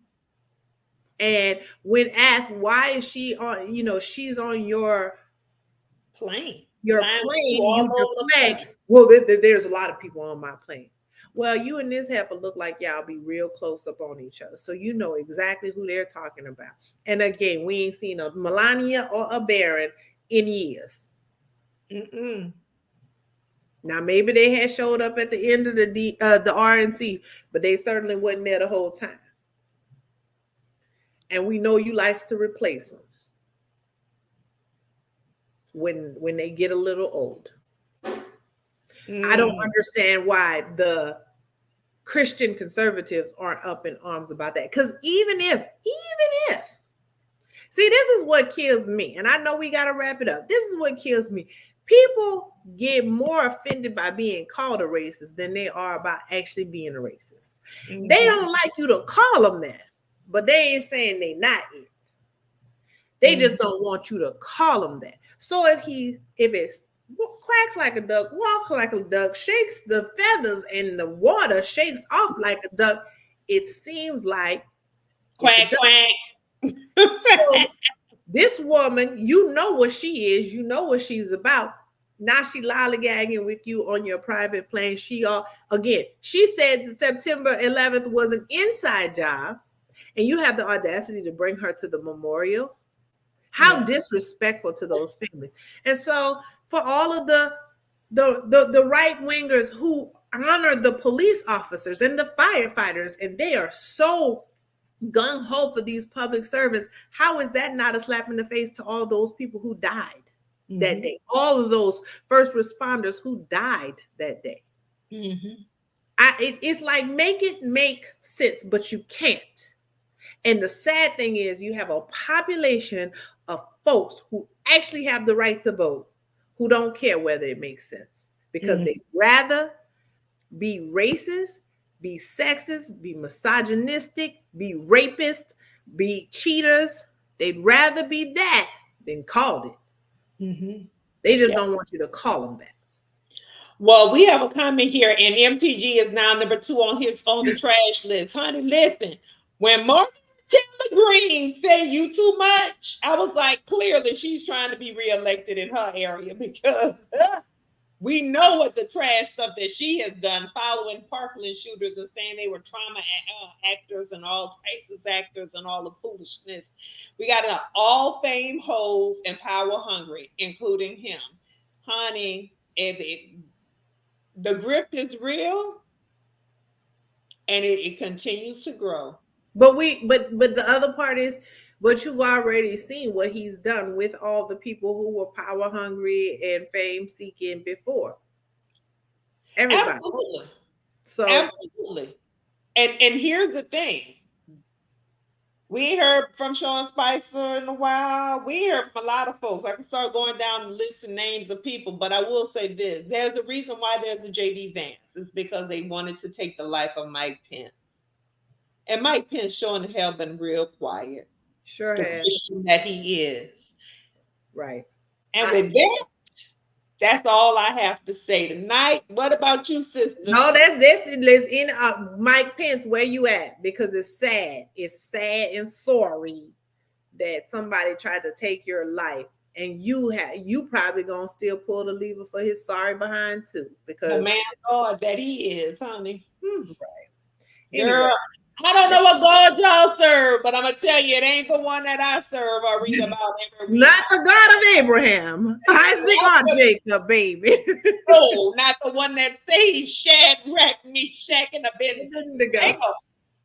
And when asked why is she on, she's on Plane. your Flying plane, all you over the deflect. country. Well, there's a lot of people on my plane. Well, you and this heifer look like y'all be real close up on each other. So you know exactly who they're talking about. And again, we ain't seen a Melania or a Baron in years. Mm-mm. Now maybe they had showed up at the end of the RNC, but they certainly wasn't there the whole time. And we know you likes to replace them when they get a little old. I don't Mm. understand why the Christian conservatives aren't up in arms about that. Because even if, see, this is what kills me. And I know we got to wrap it up. This is what kills me. People get more offended by being called a racist than they are about actually being a racist. Mm-hmm. They don't like you to call them that, but they ain't saying they not it. They just don't want you to call them that. So if it's quacks like a duck, walks like a duck, shakes the feathers and the water shakes off like a duck, it seems like Quack, quack. so this woman, you know what she is, you know what she's about. Now she lollygagging with you on your private plane. She said September 11th was an inside job, and you have the audacity to bring her to the memorial. How disrespectful to those families. And so for all of the right wingers who honor the police officers and the firefighters, and they are so gung ho for these public servants, how is that not a slap in the face to all those people who died that day? All of those first responders who died that day. Mm-hmm. It's like make it make sense, but you can't. And the sad thing is, you have a population of folks who actually have the right to vote, who don't care whether it makes sense, because they'd rather be racist, be sexist, be misogynistic, be rapist, be cheaters. They'd rather be that than called it. Mm-hmm. They just don't want you to call them that. Well, we have a comment here, and MTG is now number 2 on the trash list. Honey, listen, when Martin Taylor Greene said you too much, I was like, clearly she's trying to be reelected in her area because we know what the trash stuff that she has done, following Parkland shooters and saying they were trauma actors and all crisis actors and all the foolishness. We got all fame hoes and power hungry, including him. Honey, the grift is real and it continues to grow. But the other part is, but you've already seen what he's done with all the people who were power hungry and fame seeking before. Everybody. Absolutely. So absolutely. And here's the thing. We heard from Sean Spicer in a while. We heard from a lot of folks. I can start going down the list of names of people, but I will say this. There's a reason why there's a JD Vance. It's because they wanted to take the life of Mike Pence. And Mike Pence showing the hell been real quiet. Sure the has. Christian that he is. Right. And with that, that's all I have to say tonight. What about you, sister? No, that's in Mike Pence. Where you at? Because it's sad. It's sad and sorry that somebody tried to take your life, and you probably gonna still pull the lever for his sorry behind too. Because the man God that he is, honey. Right. Girl, Anyway. I don't know what God y'all serve, but I'm gonna tell you, it ain't the one that I serve or read about every week. Not the God of Abraham, Isaac, or Jacob, baby. No, not the one that saved Shadrach, Meshach, and Abednego.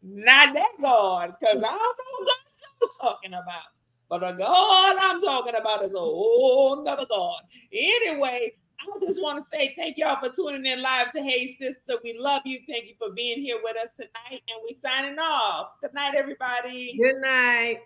Not that God, because I don't know what you're talking about. But the God I'm talking about is a whole nother God. Anyway, I just want to say thank y'all for tuning in live to Hey Sister. We love you. Thank you for being here with us tonight. And we signing off. Good night, everybody. Good night.